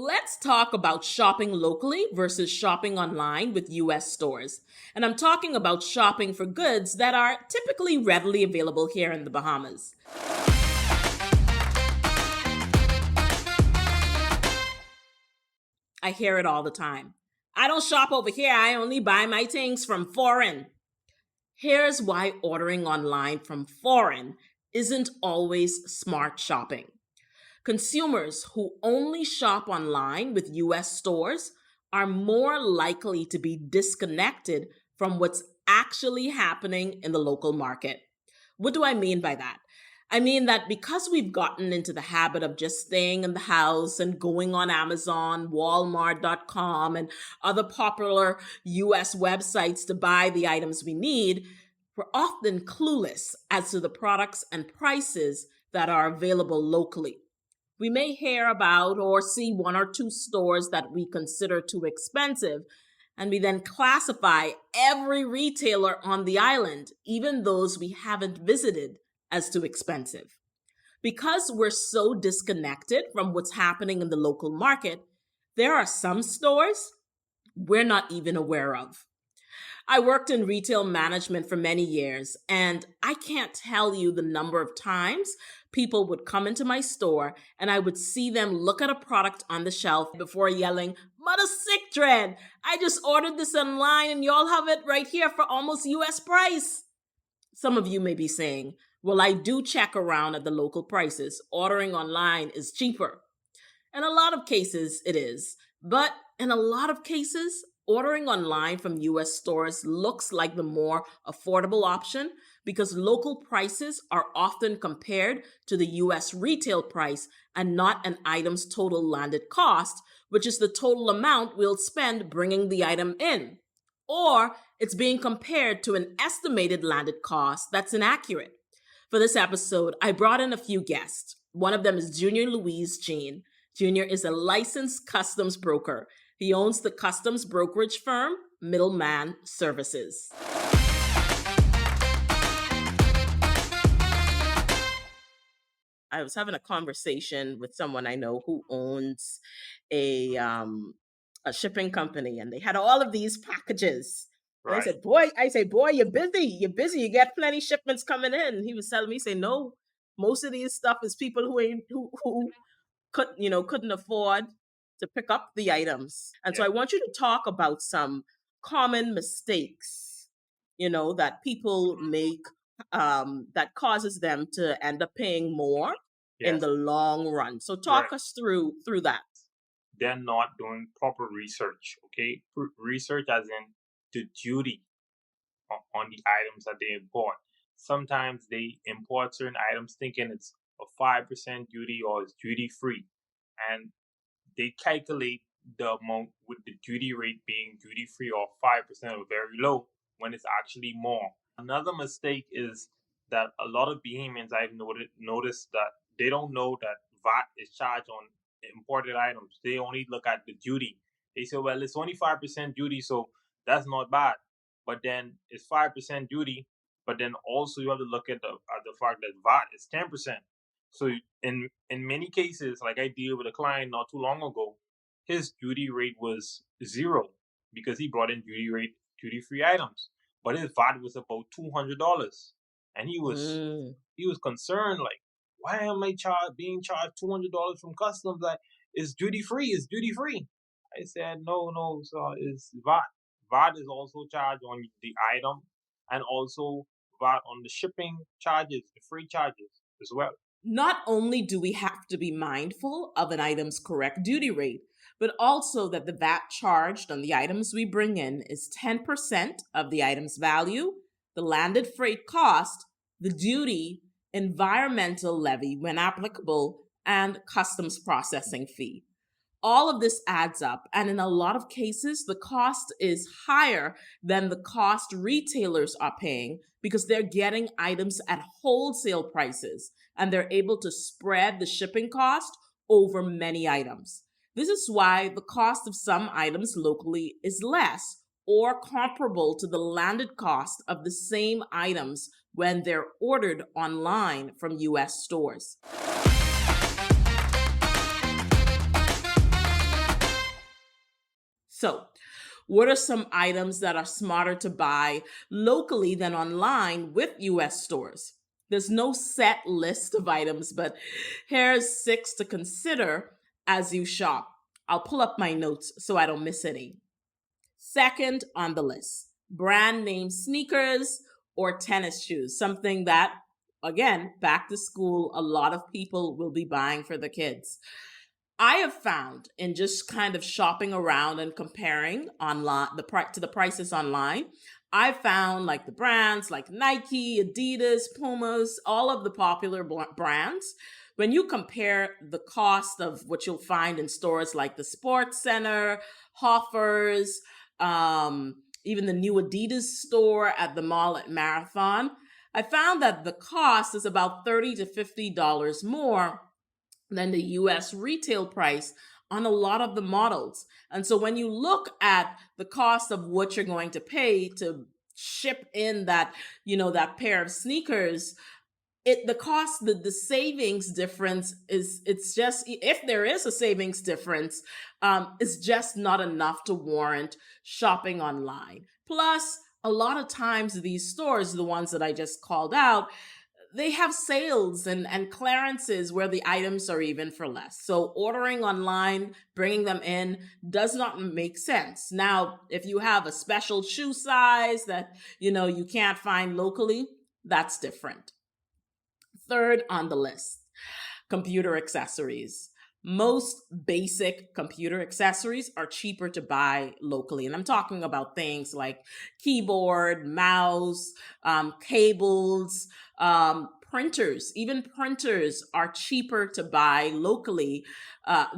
let's talk about shopping locally versus shopping online with US stores. And I'm talking about shopping for goods that are typically readily available here in the Bahamas. I hear it all the time. I don't shop over here, I only buy my things from foreign. Here's why ordering online from foreign isn't always smart shopping. Consumers who only shop online with US stores are more likely to be disconnected from what's actually happening in the local market. What do I mean by that? I mean that because we've gotten into the habit of just staying in the house and going on Amazon, Walmart.com, and other popular US websites to buy the items we need, we're often clueless as to the products and prices that are available locally. We may hear about or see one or two stores that we consider too expensive, and we then classify every retailer on the island, even those we haven't visited, as too expensive. Because we're so disconnected from what's happening in the local market, there are some stores we're not even aware of. I worked in retail management for many years, and I can't tell you the number of times people would come into my store and I would see them look at a product on the shelf before yelling, "Mother sick dread! I just ordered this online and y'all have it right here for almost US price." Some of you may be saying, "Well, I do check around at the local prices. Ordering online is cheaper." In a lot of cases, it is. But in a lot of cases, ordering online from US stores looks like the more affordable option because local prices are often compared to the US retail price and not an item's total landed cost, which is the total amount we'll spend bringing the item in. Or it's being compared to an estimated landed cost that's inaccurate. For this episode, I brought in a few guests. One of them is Junior Louise Jean. Junior is a licensed customs broker. He owns the customs brokerage firm, Middleman Services. I was having a conversation with someone I know who owns a a shipping company, and they had all of these packages. And Right. I say, boy, you're busy, you get plenty shipments coming in. And he was telling me, say, no, most of these stuff is people who ain't who couldn't afford to pick up the items. And so Yeah. I want you to talk about some common mistakes, that people make that causes them to end up paying more in Yes. the long run. So talk Correct. us through that. They're not doing proper research. Okay. Research as in the duty on the items that they import. Sometimes they import certain items thinking it's a 5% duty or it's duty free, and they calculate the amount with the duty rate being duty free or 5% or very low when it's actually more. Another mistake is that a lot of Bahamians I've noticed that they don't know that VAT is charged on imported items. They only look at the duty. They say, well, it's only 5% duty, so that's not bad. But then it's 5% duty. But then also you have to look at the fact that VAT is 10%. So in many cases, like I deal with a client not too long ago, his duty rate was zero because he brought in duty free items, but his VAT was about $200, and Mm. he was concerned, like, why am I being charged $200 from customs? Like, it's duty free. It's duty free. I said, no, so it's VAT. VAT is also charged on the item, and also VAT on the shipping charges, the freight charges as well. Not only do we have to be mindful of an item's correct duty rate, but also that the VAT charged on the items we bring in is 10% of the item's value, the landed freight cost, the duty, environmental levy when applicable, and customs processing fee. All of this adds up, and in a lot of cases, the cost is higher than the cost retailers are paying because they're getting items at wholesale prices and they're able to spread the shipping cost over many items. This is why the cost of some items locally is less or comparable to the landed cost of the same items when they're ordered online from US stores. So, what are some items that are smarter to buy locally than online with US stores? There's no set list of items, but here's six to consider as you shop. I'll pull up my notes so I don't miss any. Second on the list, brand name sneakers or tennis shoes, something that, again, back to school, a lot of people will be buying for the kids. I have found in just kind of shopping around and comparing online to the prices online, I found like the brands like Nike, Adidas, Pumas, all of the popular brands. When you compare the cost of what you'll find in stores like the Sports Center, Hoffers, even the new Adidas store at the mall at Marathon, I found that the cost is about $30 to $50 more than the US retail price on a lot of the models. And so when you look at the cost of what you're going to pay to ship in that, that pair of sneakers, the cost, the savings difference is, it's just, if there is a savings difference, it's just not enough to warrant shopping online. Plus, a lot of times these stores, the ones that I just called out, they have sales and clearances where the items are even for less. So ordering online, bringing them in does not make sense. Now, if you have a special shoe size that, you can't find locally, that's different. Third on the list, computer accessories. Most basic computer accessories are cheaper to buy locally. And I'm talking about things like keyboard, mouse, cables, printers. Even printers are cheaper to buy locally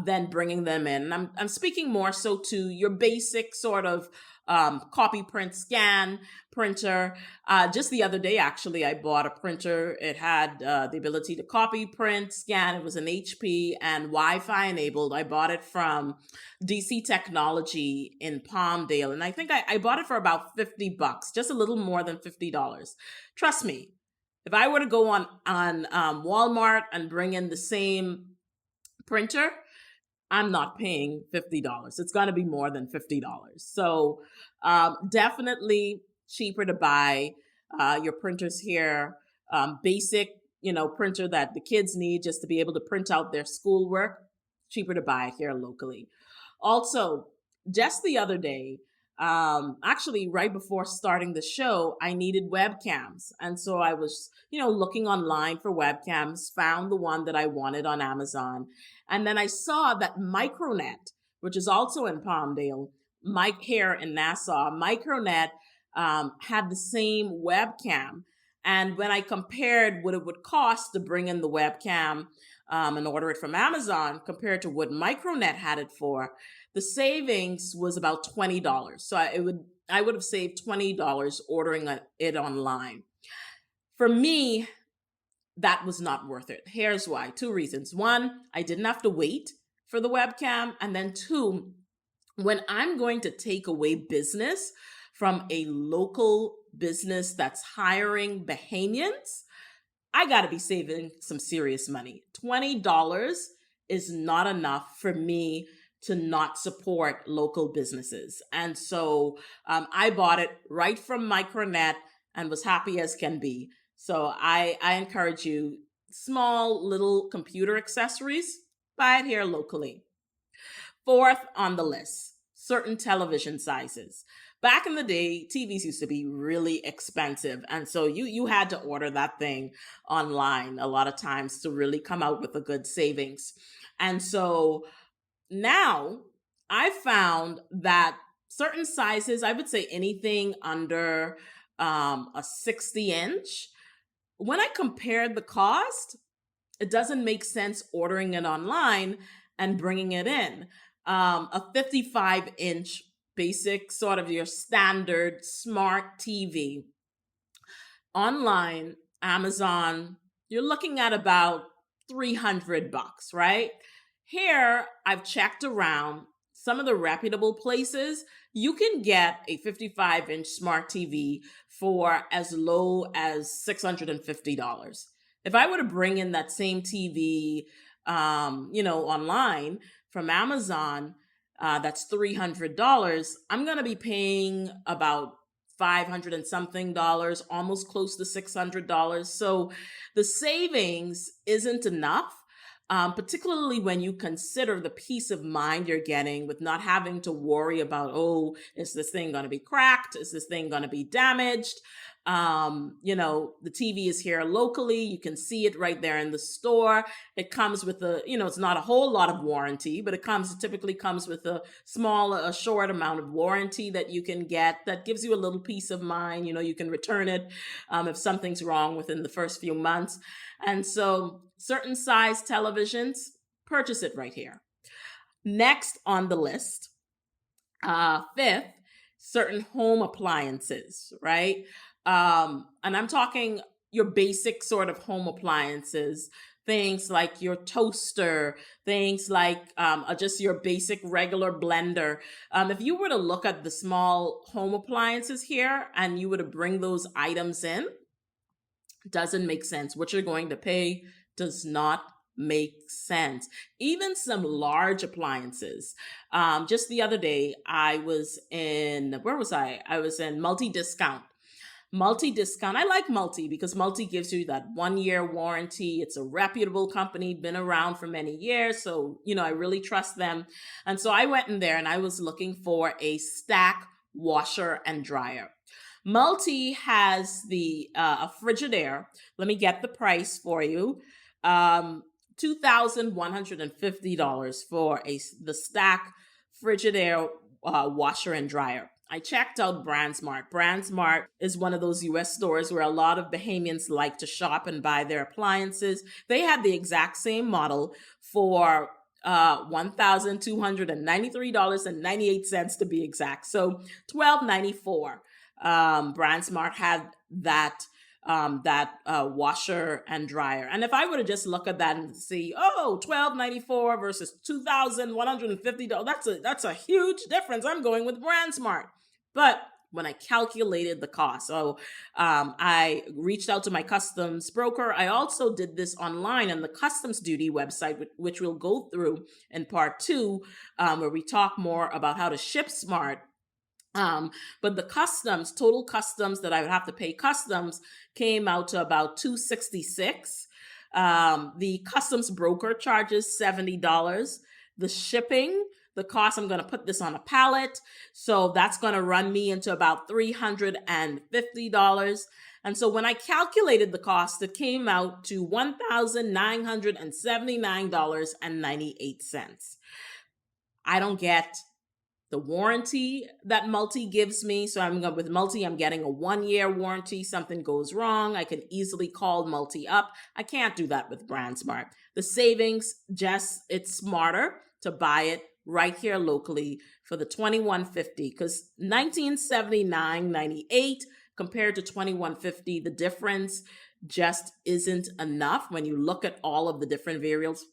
than bringing them in. And I'm speaking more so to your basic sort of copy, print, scan printer. Just the other day, actually, I bought a printer. It had the ability to copy, print, scan. It was an HP and Wi-Fi enabled. I bought it from DC Technology in Palmdale, and I think I bought it for about $50, just a little more than $50. Trust me, if I were to go on Walmart and bring in the same printer, I'm not paying $50. It's going to be more than $50. So definitely cheaper to buy your printers here. Basic, printer that the kids need just to be able to print out their schoolwork. Cheaper to buy here locally. Also, just the other day, actually right before starting the show, I needed webcams. And so I was, looking online for webcams, found the one that I wanted on Amazon. And then I saw that Micronet, which is also in Palmdale, Mike here in Nassau, Micronet had the same webcam. And when I compared what it would cost to bring in the webcam and order it from Amazon compared to what Micronet had it for, the savings was about $20. So I would have saved $20 ordering it online. For me, that was not worth it. Here's why. Two reasons. One, I didn't have to wait for the webcam. And then two, when I'm going to take away business from a local business that's hiring Bahamians, I got to be saving some serious money. $20 is not enough for me to not support local businesses. And so I bought it right from Micronet and was happy as can be. So I encourage you, small little computer accessories, buy it here locally. Fourth on the list, certain television sizes. Back in the day, TVs used to be really expensive. And so you had to order that thing online a lot of times to really come out with a good savings. And so now I found that certain sizes, I would say anything under a 60-inch, when I compared the cost, it doesn't make sense ordering it online and bringing it in. A 55-inch basic, sort of your standard smart TV online, Amazon, you're looking at about $300, right? Here, I've checked around some of the reputable places. You can get a 55-inch smart TV for as low as $650. If I were to bring in that same TV, online from Amazon, that's $300, I'm going to be paying about 500 and something dollars, almost close to $600. So the savings isn't enough. Particularly when you consider the peace of mind you're getting with not having to worry about, oh, is this thing going to be cracked? Is this thing going to be damaged? The TV is here locally. You can see it right there in the store. It comes with it's not a whole lot of warranty, but it typically comes with a short amount of warranty that you can get that gives you a little peace of mind. You can return it if something's wrong within the first few months. And so certain size televisions, purchase it right here. Next on the list, fifth, certain home appliances, right? And I'm talking your basic sort of home appliances, things like your toaster, things like just your basic regular blender. If you were to look at the small home appliances here and you were to bring those items in, doesn't make sense. What you're going to pay does not make sense. Even some large appliances. Just the other day, where was I? I was in multi-discount. Multi-discount. I like Multi because Multi gives you that 1-year warranty. It's a reputable company, been around for many years. So, I really trust them. And so I went in there and I was looking for a stack washer and dryer. Multi has a Frigidaire. Let me get the price for you. $2,150 for the stack Frigidaire washer and dryer. I checked out BrandSmart. BrandSmart is one of those US stores where a lot of Bahamians like to shop and buy their appliances. They had the exact same model for $1,293.98 to be exact. So $1,294. BrandSmart had that washer and dryer. And if I were to just look at that and see, $1,294 versus $2,150, that's a huge difference. I'm going with BrandSmart. But when I calculated the cost, I reached out to my customs broker. I also did this online on the customs duty website, which we'll go through in part 2, where we talk more about how to ship smart. But the total customs that I would have to pay customs came out to about $266. The customs broker charges $70. The shipping, the cost, I'm going to put this on a pallet. So that's going to run me into about $350. And so when I calculated the cost, it came out to $1,979.98. I don't get the warranty that Multi gives me. So with Multi, I'm getting a 1-year warranty. Something goes wrong, I can easily call Multi up. I can't do that with BrandSmart. The savings, it's smarter to buy it right here locally for the $2,150, because $1,979.98 compared to $2,150, the difference just isn't enough when you look at all of the different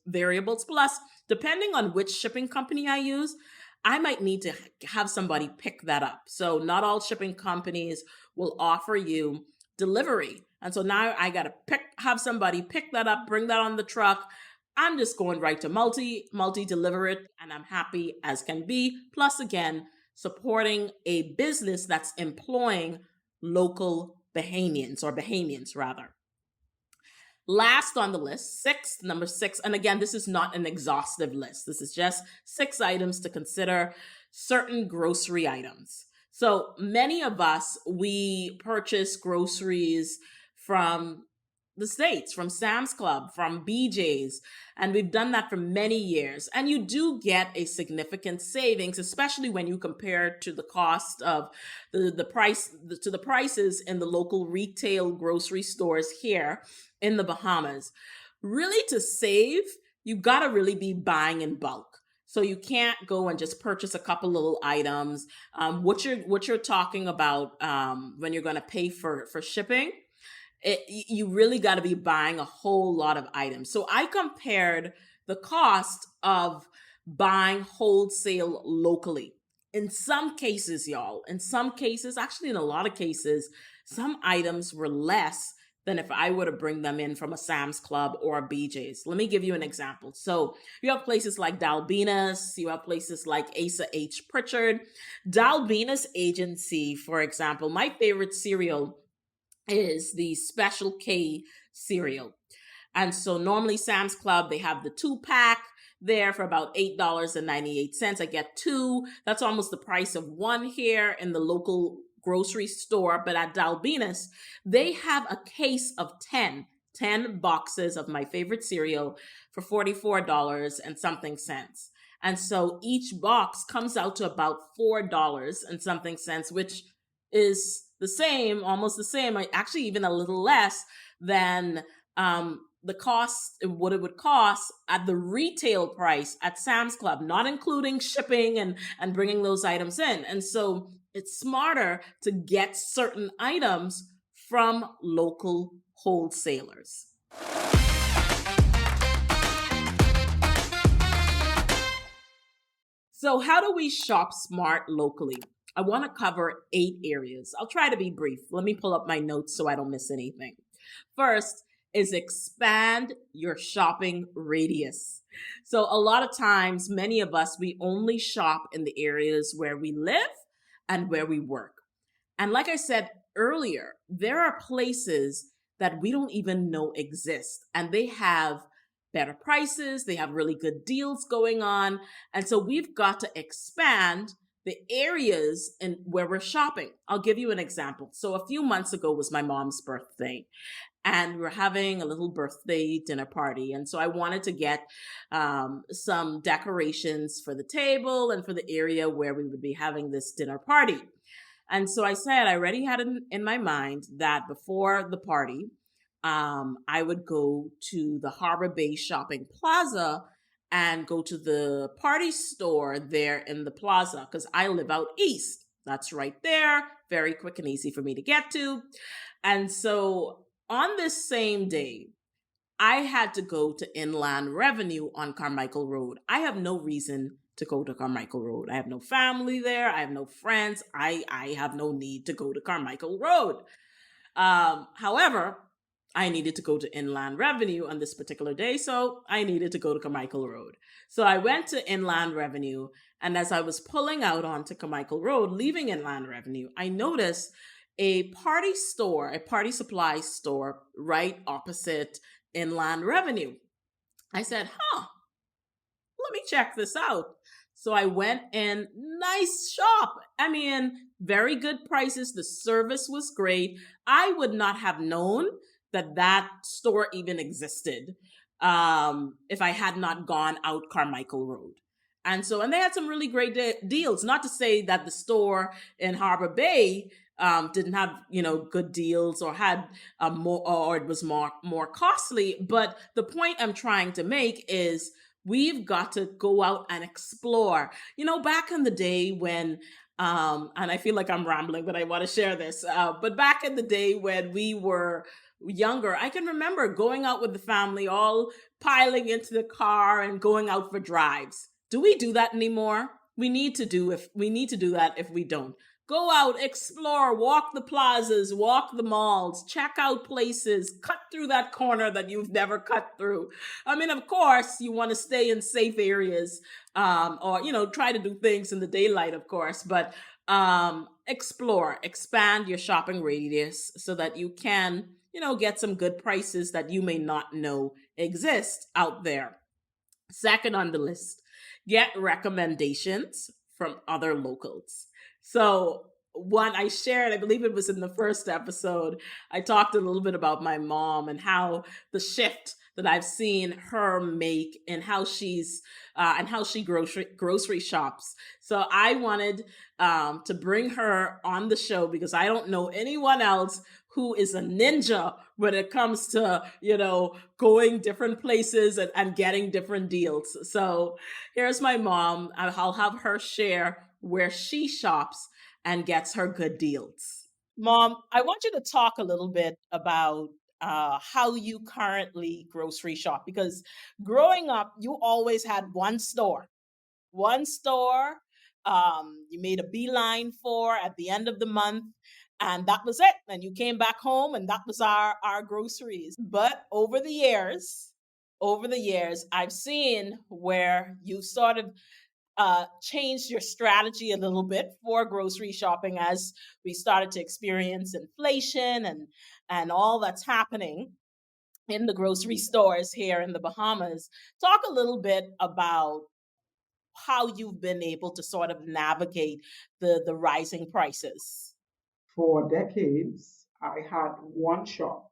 variables. Plus, depending on which shipping company I use, I might need to have somebody pick that up. So not all shipping companies will offer you delivery. And so now I got to have somebody pick that up, bring that on the truck. I'm just going right to Multi deliver it, and I'm happy as can be. Plus, again, supporting a business that's employing local Bahamians rather. Last on the list, number 6, and again, this is not an exhaustive list. This is just 6 items to consider, certain grocery items. So many of us, we purchase groceries from the States, from Sam's Club, from BJ's, and we've done that for many years. And you do get a significant savings, especially when you compare to the cost of the prices in the local retail grocery stores here in the Bahamas. Really, to save, you got to really be buying in bulk. So you can't go and just purchase a couple little items. What you're talking about when you're going to pay for shipping, you really got to be buying a whole lot of items. So I compared the cost of buying wholesale locally. In some cases, actually in a lot of cases, some items were less than if I were to bring them in from a Sam's Club or a BJ's. Let me give you an example. So you have places like Dalbina's, you have places like Asa H. Pritchard. Dalbina's agency, for example, my favorite cereal is the Special K cereal. And so normally Sam's Club, they have the 2-pack there for about $8.98. I get two. That's almost the price of one here in the local grocery store. But at Dalbina's, they have a case of 10 boxes of my favorite cereal for $44 and something cents. And so each box comes out to about $4 and something cents, which is the same, almost the same, actually even a little less than the cost, what it would cost at the retail price at Sam's Club, not including shipping and bringing those items in. And so it's smarter to get certain items from local wholesalers. So, how do we shop smart locally? I want to cover 8 areas. I'll try to be brief. Let me pull up my notes so I don't miss anything. First is expand your shopping radius. So, a lot of times, many of us, we only shop in the areas where we live and where we work. And like I said earlier, there are places that we don't even know exist, and they have better prices, they have really good deals going on. And so we've got to expand the areas in where we're shopping. I'll give you an example. So a few months ago was my mom's birthday, and we were having a little birthday dinner party. And so I wanted to get some decorations for the table and for the area where we would be having this dinner party. And so I said, I already had in my mind that before the party, I would go to the Harbor Bay Shopping Plaza and go to the party store there in the plaza because I live out east. That's right there, very quick and easy for me to get to. And so on this same day, I had to go to Inland Revenue on Carmichael Road. I have no reason to go to Carmichael Road. I have no family there. I have no friends. I have no need to go to Carmichael Road. However, I needed to go to Inland Revenue on this particular day, so I needed to go to Carmichael Road. So I went to Inland Revenue, and as I was pulling out onto Carmichael Road, leaving Inland Revenue, I noticed a party store, a party supply store right opposite Inland Revenue. I said, let me check this out. So I went in, nice shop. I mean, very good prices. The service was great. I would not have known that store even existed if I had not gone out Carmichael Road. And they had some really great deals. Not to say that the store in Harbor Bay didn't have good deals or had more, or it was more costly. But the point I'm trying to make is we've got to go out and explore. Back in the day when and I feel like I'm rambling, but I want to share this. But back in the day when we were younger, I can remember going out with the family, all piling into the car and going out for drives. Do we do that anymore? We need to do that if we don't. Go out, explore, walk the plazas, walk the malls, check out places, cut through that corner that you've never cut through. I mean, of course, you want to stay in safe areas or, try to do things in the daylight, of course, but explore, expand your shopping radius so that you can, get some good prices that you may not know exist out there. Second on the list, get recommendations from other locals. So one I shared, I believe it was in the first episode, I talked a little bit about my mom and how the shift that I've seen her make and how she grocery shops. So I wanted to bring her on the show because I don't know anyone else who is a ninja when it comes to, going different places and getting different deals. So here's my mom. I'll have her share where she shops and gets her good deals. Mom, I want you to talk a little bit about how you currently grocery shop because growing up, you always had one store you made a beeline for at the end of the month. and that was it. And you came back home, and that was our groceries. But over the years, I've seen where you sort of changed your strategy a little bit for grocery shopping as we started to experience inflation and all that's happening in the grocery stores here in the Bahamas. Talk a little bit about how you've been able to sort of navigate the rising prices. For decades, I had one shop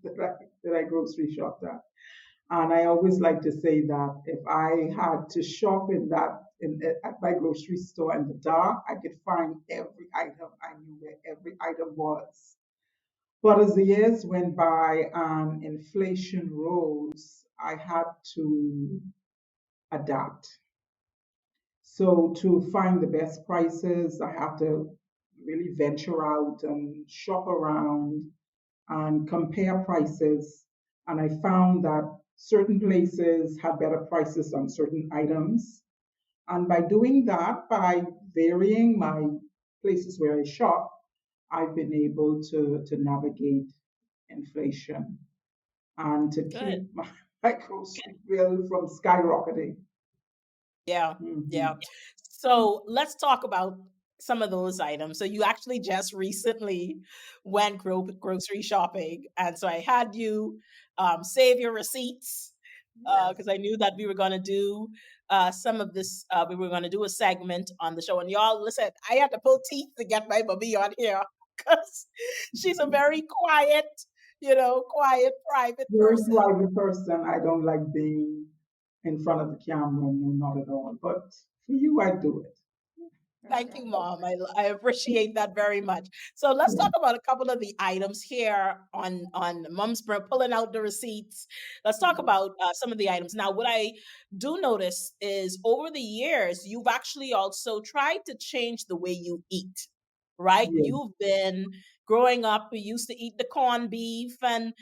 that I grocery shopped at. And I always like to say that if I had to shop at my grocery store in the dark, I could find every item. I knew where every item was. But as the years went by and inflation rose, I had to adapt. So to find the best prices, I have to really venture out and shop around and compare prices. And I found that certain places have better prices on certain items. And by doing that, by varying my places where I shop, I've been able to navigate inflation and to Good. keep my grocery bill from skyrocketing. Yeah, yeah. Mhm. So let's talk about some of those items. So you actually just recently went grocery shopping, and so I had you save your receipts Yes. because I knew that we were going to do some of this. We were going to do a segment on the show, and y'all listen. I had to pull teeth to get my baby on here because she's a very quiet, quiet, private Very person. private person. I don't like being in front of the camera, no, not at all. But for you, I do it. Thank you, Mom. I appreciate that very much. So let's talk about a couple of the items here on Mom's pulling out the receipts. Let's talk about some of the items. Now, what I do notice is over the years, you've actually also tried to change the way you eat, right? Yeah. You've been growing up. We used to eat the corned beef and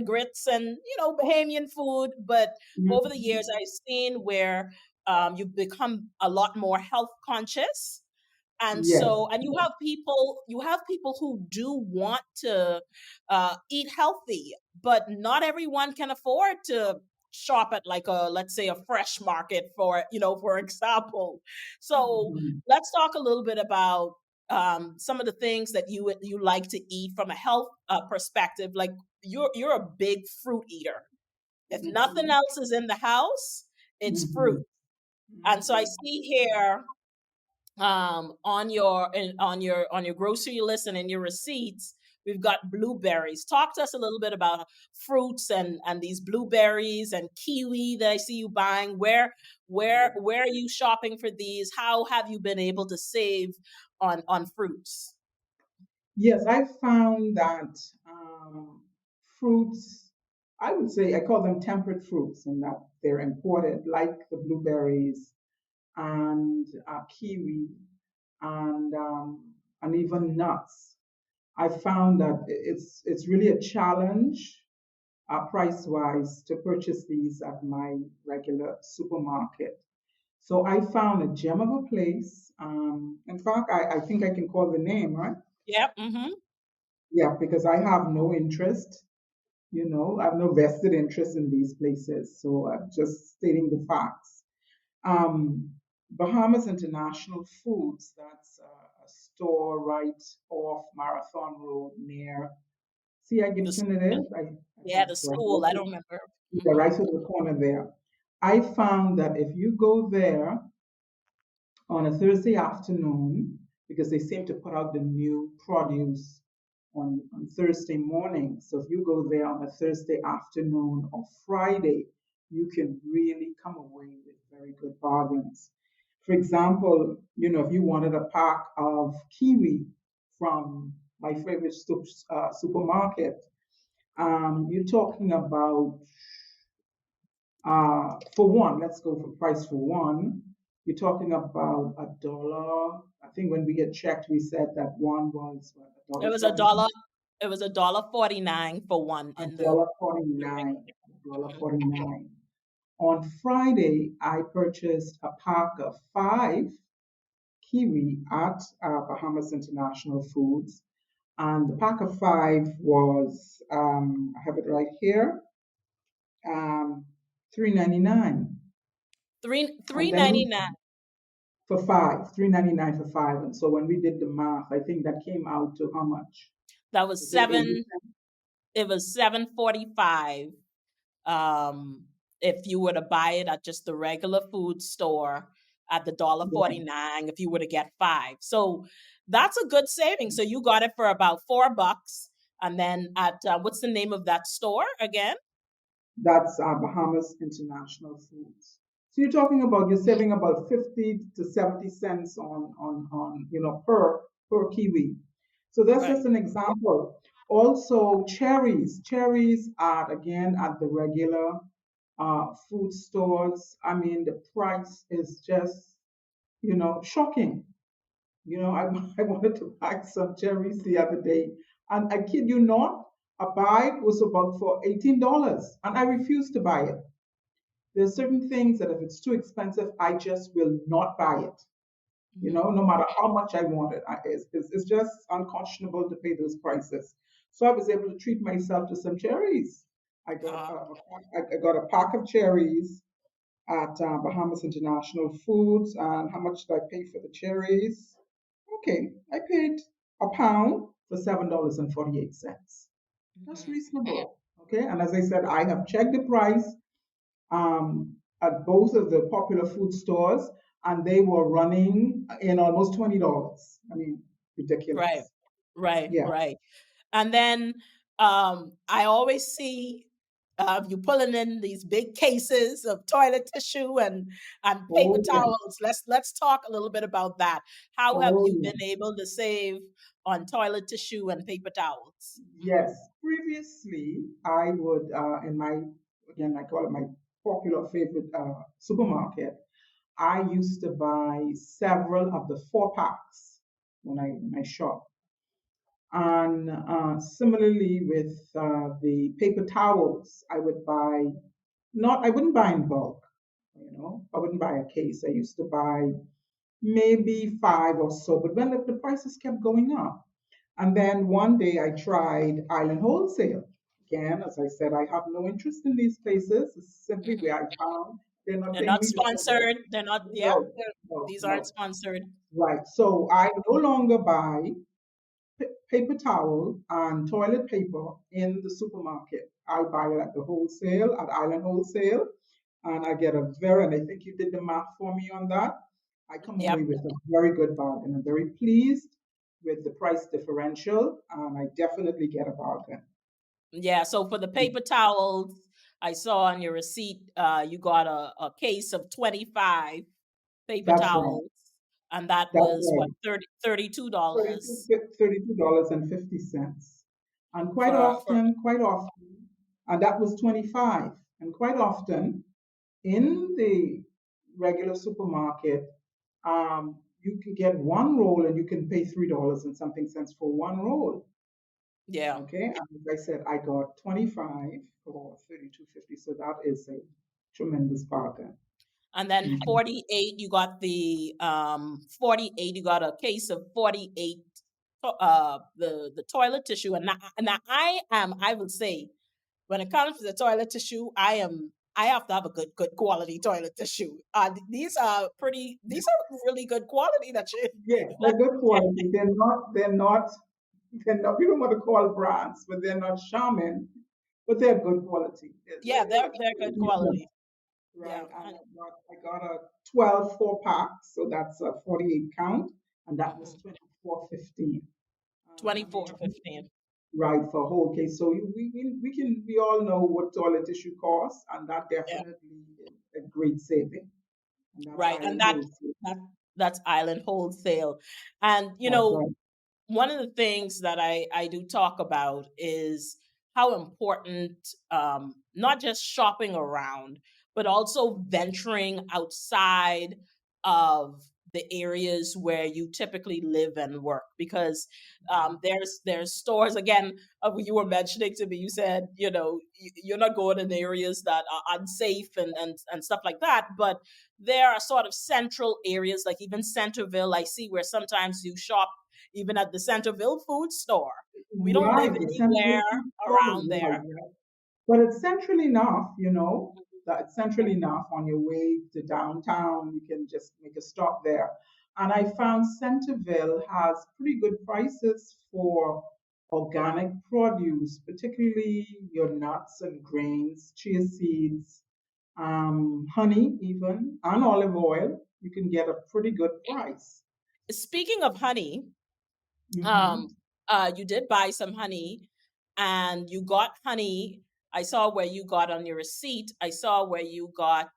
grits and Bahamian food, but over the Mhm. years, I've seen where you've become a lot more health conscious, and Yes. so and you have people who do want to eat healthy, but not everyone can afford to shop at like a, let's say, a fresh market, for example. So Mhm. let's talk a little bit about some of the things that you like to eat from a health perspective. Like you're a big fruit eater. If nothing Mhm. else is in the house, it's fruit. Mhm. And so I Mhm. see here on your grocery list and in your receipts, we've got blueberries. Talk to us a little bit about fruits and these blueberries and kiwi that I see you buying. Where are you shopping for these? How have you been able to save on fruits? Yes, I found that fruits, I would say, I call them temperate fruits, in that they're imported, like the blueberries and kiwi and even nuts. I found that it's really a challenge, price wise, to purchase these at my regular supermarket. So I found a gem of a place. In fact, I think I can call the name, right? Yep. Mm-hmm. Yeah, because I have no interest, I have no vested interest in these places. So I'm just stating the facts. Bahamas International Foods, that's a store right off Marathon Road near. See how The, Gibson it is? yeah, the It's right, school. I don't remember. yeah, Hmm. right over the corner there. I found that if you go there on a Thursday afternoon, because they seem to put out the new produce on Thursday morning. So if you go there on a Thursday afternoon or Friday, you can really come away with very good bargains. For example, if you wanted a pack of kiwi from my favorite supermarket, you're talking about for one, let's go for price for one. You're talking about $1. I think when we get checked, we said that one was what, a It dollar was a seventy, dollar. It was $1.49 for one a in the dollar 49, a dollar 49. On Friday, I purchased a pack of five kiwi at Bahamas International Foods, and the pack of five was I have it right here, um, 3.99, Three and then ninety nine. for five, 3.99 for five, and so when we did the math, I think that came out to how much? That was Was it 7. It was 7.45. Um, if you were to buy it at just the regular food store at the dollar Yeah, 49, if you were to get five, so that's a good saving. So you got it for about $4, and then at what's the name of that store again? that's Bahamas International Foods. So you're saving about 50 to 70 cents on per kiwi. So that's Right. just an example. Also, cherries are again at the regular food stores. I mean, the price is just shocking. I wanted to buy some cherries the other day, and I kid you not, a bag was about for $18, and I refused to buy it. There's certain things that if it's too expensive, I just will not buy it. Mhm. No matter how much I want it, it's just unconscionable to pay those prices. So I was able to treat myself to some cherries. Uh, I got a pack of cherries at Bahamas International Foods, and how much did I pay for the cherries? Okay, I paid a pound for $7.48. That's mhm. reasonable. Okay, and as I said, I have checked the price at both of the popular food stores, and they were running in almost $20. I mean, Right, ridiculous. right, Yeah. right. And then I always see you pulling in these big cases of toilet tissue and paper Oh yeah. towels. Let's talk a little bit about that. How have Oh you yeah. been able to save on toilet tissue and paper towels? Yes. Previously, I would in my again I call it my popular favorite supermarket. I used to buy several of the four packs when I shop. And similarly with the paper towels, I wouldn't buy in bulk, I wouldn't buy a case. I used to buy maybe five or so, but when the prices kept going up. And then one day I tried Island Wholesale. Again, as I said, I have no interest in these places. It's simply Mhm. where I found they're not They're paying not me to sell it. sponsored. They're not. Yeah, No, no, these aren't no. sponsored. Right. So I no longer buy paper towel and toilet paper in the supermarket. I buy it at the wholesale, at Island Wholesale, and I get and I think you did the math for me on that. I come away Yep. with a very good bargain. I'm very pleased with the price differential, and I definitely get a bargain. Yeah. So for the paper towels, I saw on your receipt, you got a case of 25 paper That's right. towels, and that That's was what right. $32 $32.50. And for quite often, and that was 25. And quite often, in the regular supermarket, you can get one roll and you can pay $3 and something cents for one roll. yeah. Okay, and as I said, I got 25 for 32.50, so that is a tremendous bargain. And then Mhm. 48, you got the 48, you got a case of 48 the toilet tissue. And now I would say when it comes to the toilet tissue, I have to have a good quality toilet tissue. These are really good quality that you Yeah, they're that good you quality. They're not, we don't want to call brands, but they're not Charmin, but they're good quality. yeah, they're They're good decent, quality. Yeah. right? And And, I got a 12 4 pack, so that's a 48 count, and that was mhm. 24.15. I mean, 24.15. right for a whole case. So we all know what toilet tissue costs, and that Yeah. definitely is a great saving. And that's Right. And Island Wholesale. that that's Island Wholesale. And That's right. one of the things that I do talk about is how important not just shopping around, but also venturing outside of the areas where you typically live and work, because there's stores again. You were mentioning to me, you said, you're not going in areas that are unsafe and stuff like that, but there are sort of central areas, like even Centerville. I see where sometimes you shop even at the Centerville food store. We don't live Right, the anywhere central food store, around right, there. right. But it's central enough, that it's central enough on your way to downtown. You can just make a stop there. And I found Centerville has pretty good prices for organic produce, particularly your nuts and grains, chia seeds, honey, even, and olive oil. You can get a pretty good price. Speaking of honey, Hmm. um, you did buy some honey, and you got honey. I saw where you got on your receipt. I saw where you got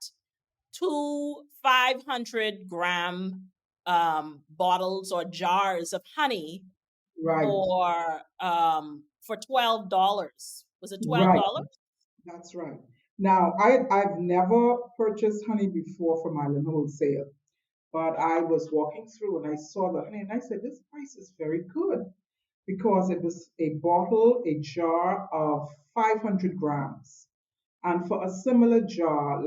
two 500-gram bottles or jars of honey Right, for $12. Was it right. $12? That's right. Now, I've never purchased honey before from Island Wholesale, but I was walking through and I saw the honey and I said, this price is very good because it was a jar of 500 grams. And for a similar jar,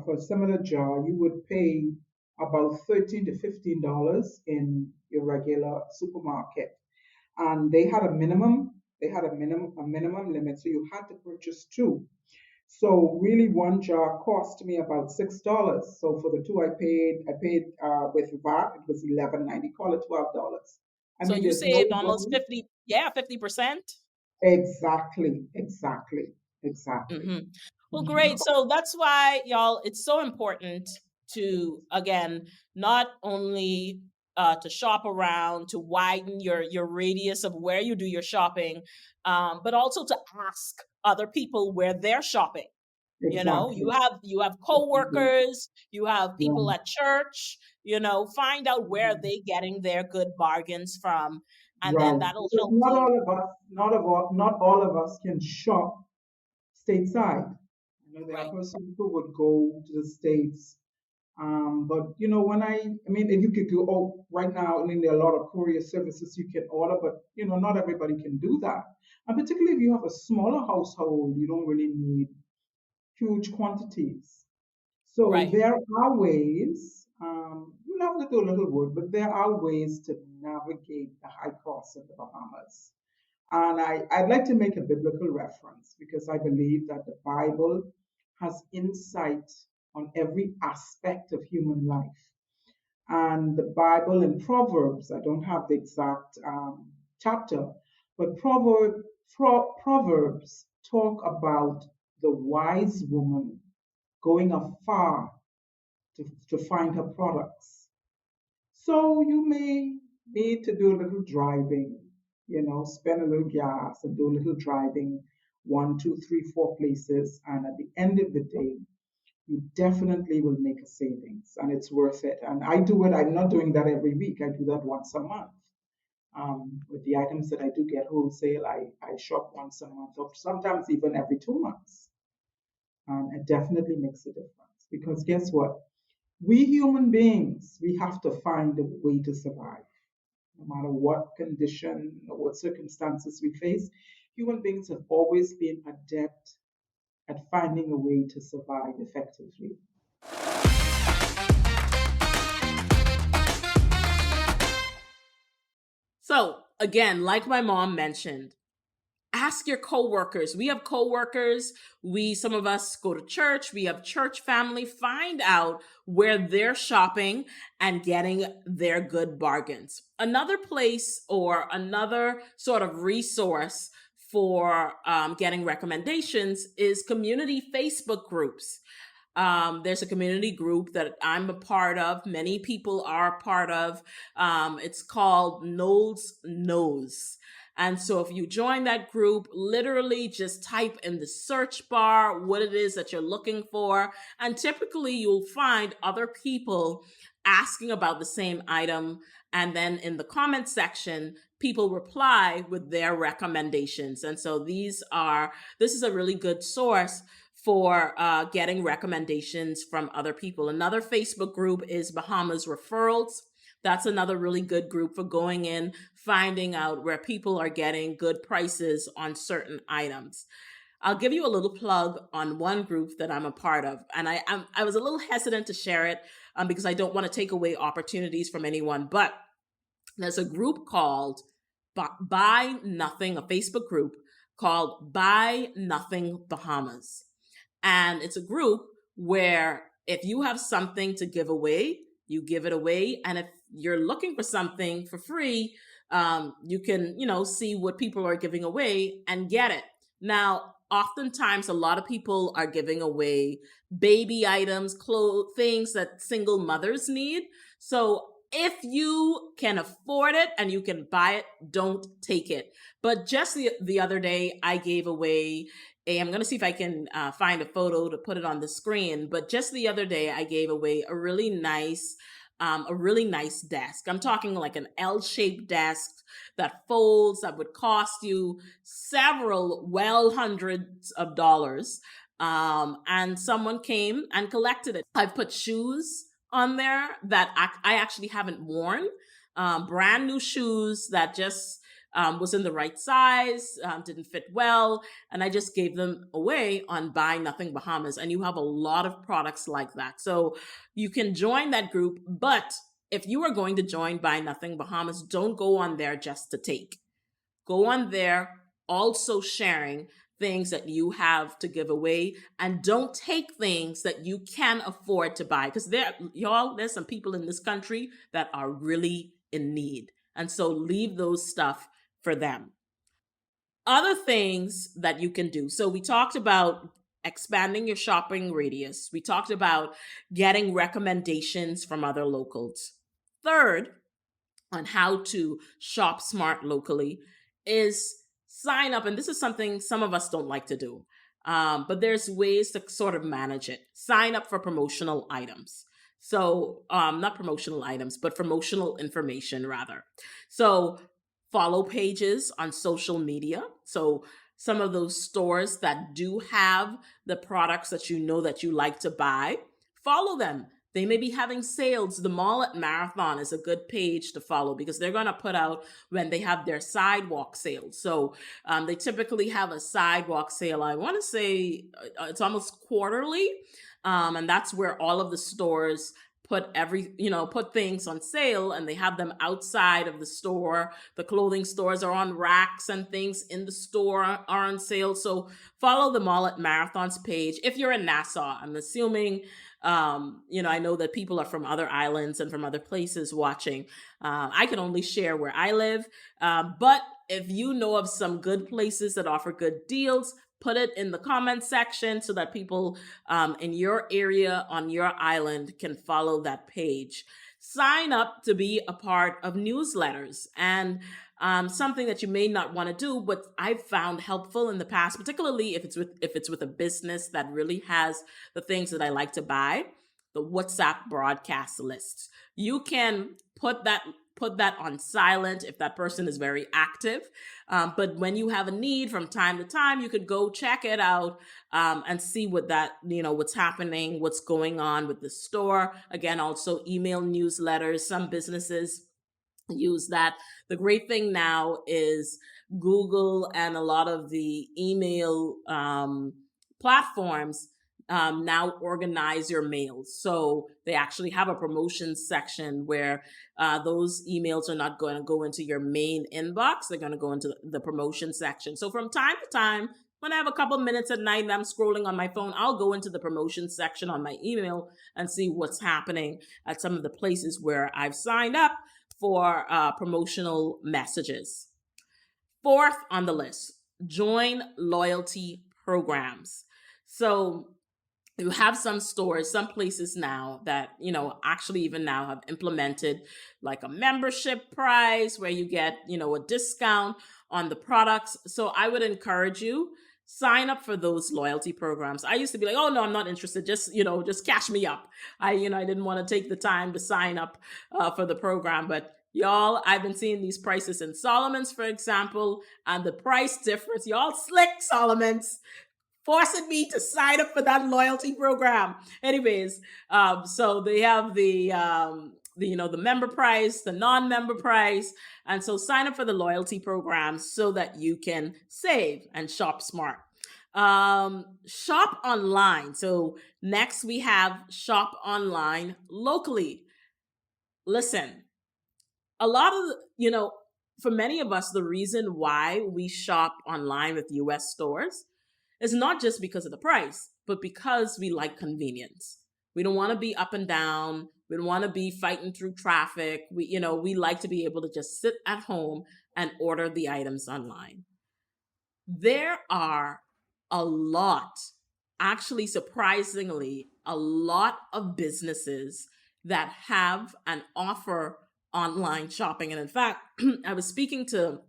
for a similar jar, you would pay about $13 to $15 in your regular supermarket. And they had a minimum limit, so you had to purchase two. So really, one jar cost me about $6. So for the two, I paid with VAT, it was 11.90. Call it $12. I So mean, you there's no saved almost way. 50, yeah, 50%. Exactly, exactly, exactly. Hmm. Well, Mhm. great. So that's why, y'all, it's so important to, again, not only to shop around, to widen your radius of where you do your shopping, but also to ask other people where they're shopping. You Exactly. have Exactly. coworkers, you have people Right. at church. Find out where Mhm. they getting their good bargains from, and then Right. that'll Because help you. not all of us can shop stateside. There are Right, persons who would go to the States. But when if you could go, oh, right now, there are a lot of courier services you can order, but not everybody can do that. And particularly if you have a smaller household, you don't really need huge quantities. So right. there are ways, you'll have to do a little work, but there are ways to navigate the high costs of the Bahamas. And I'd like to make a biblical reference because I believe that the Bible has insight on every aspect of human life. And the Bible in Proverbs, I don't have the exact chapter, but Proverbs talk about the wise woman going afar to find her products. So you may need to do a little driving, spend a little gas and do a little driving, one, two, three, four places. And at the end of the day, you definitely will make a savings and it's worth it. And I do it, I'm not doing that every week. I do that once a month. With the items that I do get wholesale, I shop once a month or sometimes even every 2 months. It definitely makes a difference because guess what? We human beings, we have to find a way to survive. No matter what condition or what circumstances we face, human beings have always been adept at finding a way to survive effectively. So again, like my mom mentioned, ask your coworkers. We have coworkers. Some of us go to church. We have church family. Find out where they're shopping and getting their good bargains. Another place or another sort of resource for getting recommendations is community Facebook groups. There's a community group that I'm a part of. Many people are a part of. It's called Knowles Knows. And so if you join that group, literally just type in the search bar what it is that you're looking for. And typically you'll find other people asking about the same item. And then in the comment section, people reply with their recommendations. And so this is a really good source for getting recommendations from other people. Another Facebook group is Bahamas Referrals. That's another really good group for going in, finding out where people are getting good prices on certain items. I'll give you a little plug on one group that I'm a part of, and I was a little hesitant to share it because I don't want to take away opportunities from anyone. But there's a group called Buy Nothing, a Facebook group called Buy Nothing Bahamas. And it's a group where if you have something to give away, you give it away. And if you're looking for something for free, you can, see what people are giving away and get it. Now, oftentimes, a lot of people are giving away baby items, clothes, things that single mothers need. So if you can afford it and you can buy it, don't take it. But just the other day, I gave away I'm going to see if I can find a photo to put it on the screen. But just the other day, I gave away a really nice desk. I'm talking like an L-shaped desk that folds, that would cost you hundreds of dollars. And someone came and collected it. I put shoes on there that I actually haven't worn, brand new shoes that just was in the right size, didn't fit well, and I just gave them away on Buy Nothing Bahamas. And you have a lot of products like that. So you can join that group, but if you are going to join Buy Nothing Bahamas, don't go on there just to take. Go on there also sharing things that you have to give away, and don't take things that you can afford to buy, because there's some people in this country that are really in need. And so leave those stuff for them. Other things that you can do. So we talked about expanding your shopping radius. We talked about getting recommendations from other locals. Third, on how to shop smart locally is sign up. And this is something some of us don't like to do. But there's ways to sort of manage it. Sign up for promotional items. So not promotional items, but promotional information rather. So follow pages on social media. So some of those stores that do have the products that you know that you like to buy, follow them. They may be having sales. The Mall at Marathon is a good page to follow because they're going to put out when they have their sidewalk sales. So they typically have a sidewalk sale. I want to say it's almost quarterly. And that's where all of the stores put things on sale, and they have them outside of the store. The clothing stores are on racks, and things in the store are on sale. So follow the Mall at Marathon's page. If you're in Nassau, I'm assuming, I know that people are from other islands and from other places watching. I can only share where I live. But if you know of some good places that offer good deals, put it in the comment section so that people in your area on your island can follow that page. Sign up to be a part of newsletters, and something that you may not want to do, but I've found helpful in the past, particularly if it's with a business that really has the things that I like to buy, the WhatsApp broadcast lists. You can put that on silent if that person is very active. But when you have a need from time to time, you could go check it out and see what's happening, what's going on with the store. Again, also email newsletters. Some businesses use that. The great thing now is Google and a lot of the email platforms now organize your mails. So they actually have a promotions section where those emails are not going to go into your main inbox. They're going to go into the promotion section. So from time to time, when I have a couple minutes at night and I'm scrolling on my phone, I'll go into the promotion section on my email and see what's happening at some of the places where I've signed up for promotional messages. Fourth on the list, join loyalty programs. So you have some stores, some places now that, actually even now have implemented like a membership price where you get, a discount on the products. So I would encourage you, sign up for those loyalty programs. I used to be like, oh no, I'm not interested. Just cash me up. I didn't want to take the time to sign up for the program, but y'all, I've been seeing these prices in Solomon's, for example, and the price difference, y'all slick Solomon's. forcing me to sign up for that loyalty program. Anyways, so they have the member price, the non-member price, and so sign up for the loyalty program so that you can save and shop smart. Shop online. So next we have shop online locally. Listen, a lot of for many of us, the reason why we shop online with US stores is not just because of the price, but because we like convenience. We don't want to be up and down. We don't want to be fighting through traffic. We like to be able to just sit at home and order the items online. There are a lot, actually, surprisingly, a lot of businesses that have and offer online shopping. And in fact, I was speaking to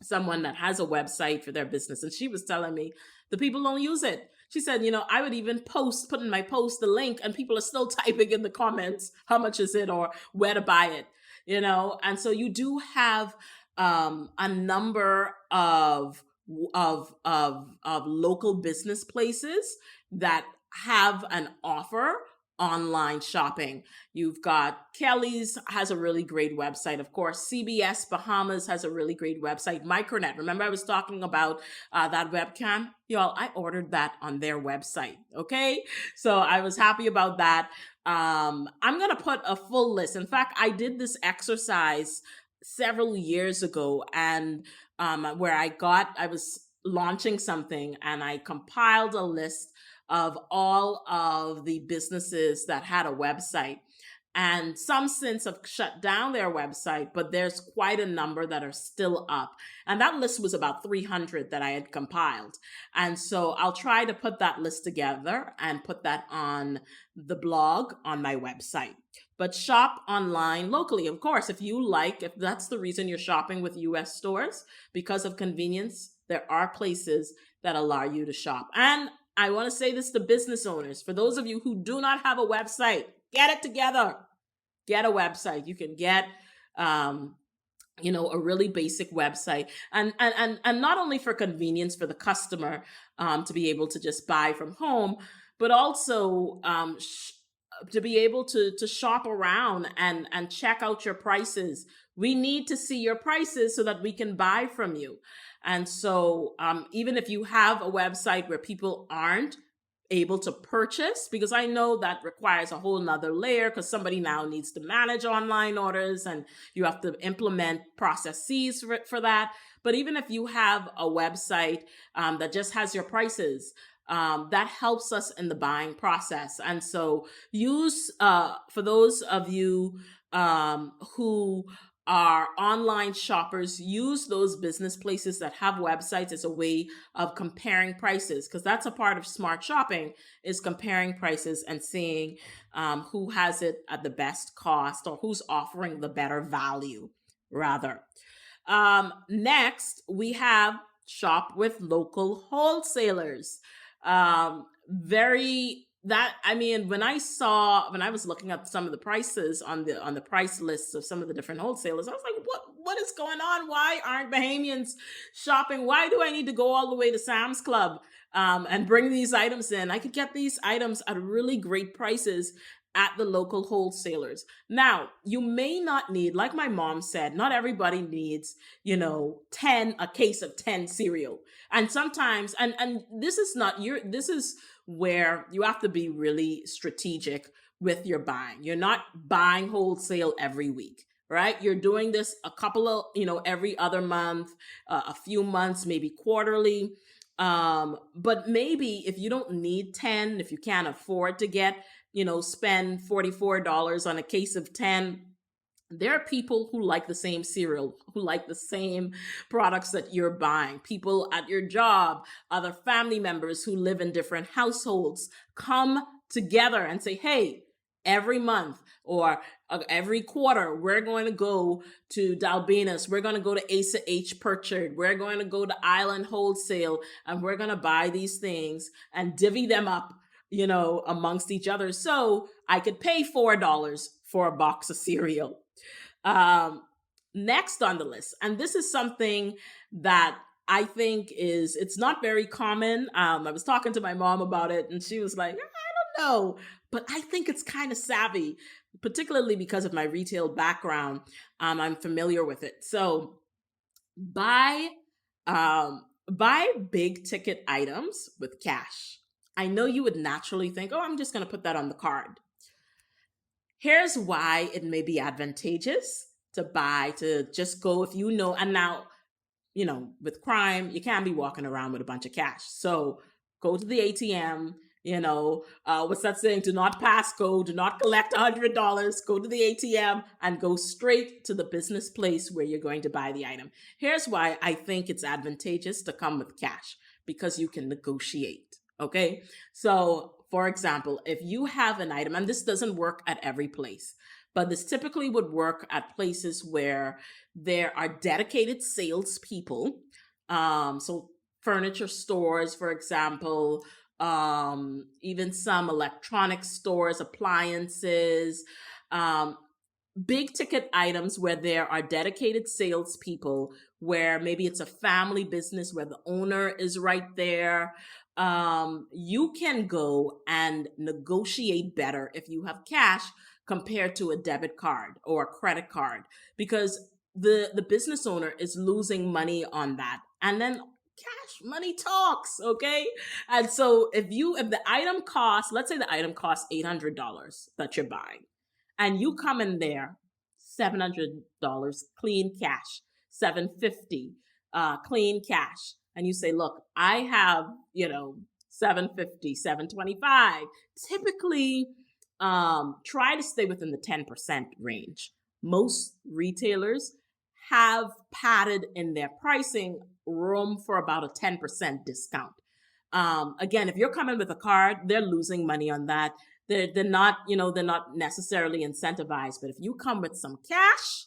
someone that has a website for their business, and she was telling me the people don't use it. She said, I would even put in my post the link, and people are still typing in the comments, how much is it or where to buy it, And so you do have a number of local business places that have an offer online shopping. You've got Kelly's has a really great website. Of course, CBS Bahamas has a really great website. Micronet. Remember I was talking about that webcam? Y'all, I ordered that on their website. Okay. So I was happy about that. I'm going to put a full list. In fact, I did this exercise several years ago, and where I was launching something and I compiled a list of all of the businesses that had a website. And some since have shut down their website, but there's quite a number that are still up. And that list was about 300 that I had compiled. And so I'll try to put that list together and put that on the blog on my website. But shop online locally. Of course, if that's the reason you're shopping with US stores, because of convenience, there are places that allow you to shop. And I want to say this to business owners. For those of you who do not have a website, get it together. Get a website. You can get, a really basic website, and not only for convenience for the customer to be able to just buy from home, but also to be able to shop around and check out your prices. We need to see your prices so that we can buy from you. And so even if you have a website where people aren't able to purchase, because I know that requires a whole nother layer, because somebody now needs to manage online orders and you have to implement processes for that. But even if you have a website that just has your prices, that helps us in the buying process. And so use, for those of you who are online shoppers, use those business places that have websites as a way of comparing prices, because that's a part of smart shopping, is comparing prices and seeing who has it at the best cost or who's offering the better value, rather. Next, we have shop with local wholesalers. When I was looking at some of the prices on the price lists of some of the different wholesalers, I was like, what is going on? Why aren't Bahamians shopping? Why do I need to go all the way to Sam's Club and bring these items in? I could get these items at really great prices at the local wholesalers. Now, you may not need, like my mom said, not everybody needs, a case of 10 cereal. And sometimes, and this is where you have to be really strategic with your buying. You're not buying wholesale every week, right? You're doing this a couple of, every other month, a few months, maybe quarterly. But maybe if you don't need 10, if you can't afford to spend $44 on a case of 10, there are people who like the same cereal, who like the same products that you're buying. People at your job, other family members who live in different households, come together and say, hey, every month or every quarter, we're going to go to Dalbina's, we're going to go to Asa H. Purchard, we're going to go to Island Wholesale, and we're going to buy these things and divvy them up, amongst each other. So I could pay $4 for a box of cereal. Next on the list, and this is something that I think it's not very common. I was talking to my mom about it, and she was like, I don't know, but I think it's kind of savvy, particularly because of my retail background. I'm familiar with it. So buy buy big ticket items with cash. I know you would naturally think, oh, I'm just going to put that on the card. Here's why it may be advantageous to just go if you know. And now, with crime, you can't be walking around with a bunch of cash. So go to the ATM. What's that saying? Do not pass go, do not collect $100. Go to the ATM and go straight to the business place where you're going to buy the item. Here's why I think it's advantageous to come with cash, because you can negotiate. Okay. So for example, if you have an item, and this doesn't work at every place, but this typically would work at places where there are dedicated salespeople. So furniture stores, for example, even some electronic stores, appliances, big ticket items where there are dedicated salespeople, where maybe it's a family business where the owner is right there. You can go and negotiate better if you have cash compared to a debit card or a credit card, because the business owner is losing money on that. And then cash money talks, okay? And so if the item costs, let's say the item costs $800 that you're buying, and you come in there $700 clean cash, $750 clean cash, and you say, look, I have, $750, $725. Typically, try to stay within the 10% range. Most retailers have padded in their pricing room for about a 10% discount. Again, if you're coming with a card, they're losing money on that. They're not, they're not necessarily incentivized. But if you come with some cash,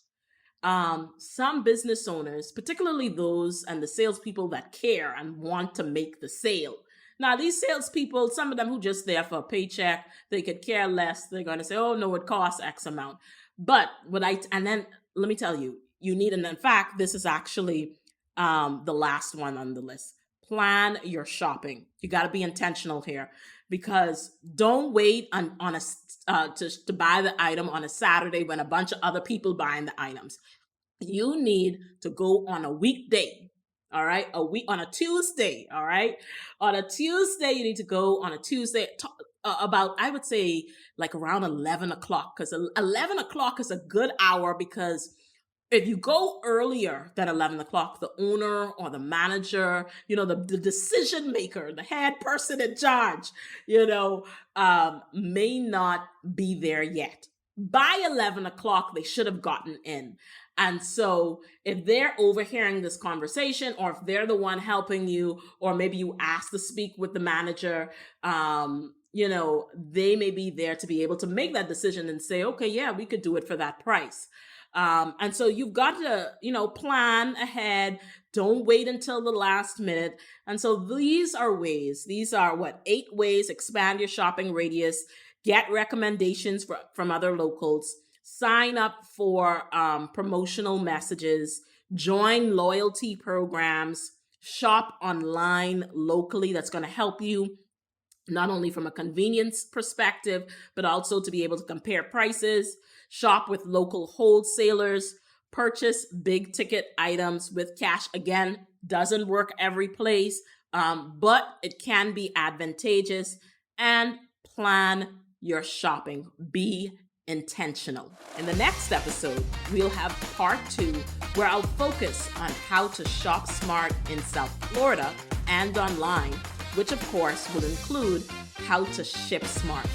some business owners, particularly those and the salespeople that care and want to make the sale. Now, these salespeople, some of them who just there for a paycheck, they could care less. They're going to say, oh, no, it costs X amount. But and then let me tell you, you need, and in fact, this is actually the last one on the list. Plan your shopping. You got to be intentional here, because don't wait on to buy the item on a Saturday when a bunch of other people buying the items. You need to go on a weekday. All right. On a Tuesday. All right. On a Tuesday, you need to go on a Tuesday about, I would say, like around 11 o'clock, because 11 o'clock is a good hour, because if you go earlier than 11 o'clock, the owner or the manager, the decision maker, the head person in charge, may not be there yet. By 11 o'clock, they should have gotten in. And so if they're overhearing this conversation, or if they're the one helping you, or maybe you ask to speak with the manager, they may be there to be able to make that decision and say, okay, yeah, we could do it for that price. And so you've got to, plan ahead. Don't wait until the last minute. And so these are 8 ways, expand your shopping radius, get recommendations from other locals, sign up for promotional messages, join loyalty programs, shop online locally. That's going to help you not only from a convenience perspective, but also to be able to compare prices, shop with local wholesalers, purchase big ticket items with cash. Again, doesn't work every place, but it can be advantageous. And plan your shopping. Be intentional. In the next episode, we'll have part 2, where I'll focus on how to shop smart in South Florida and online, which of course will include how to ship smart.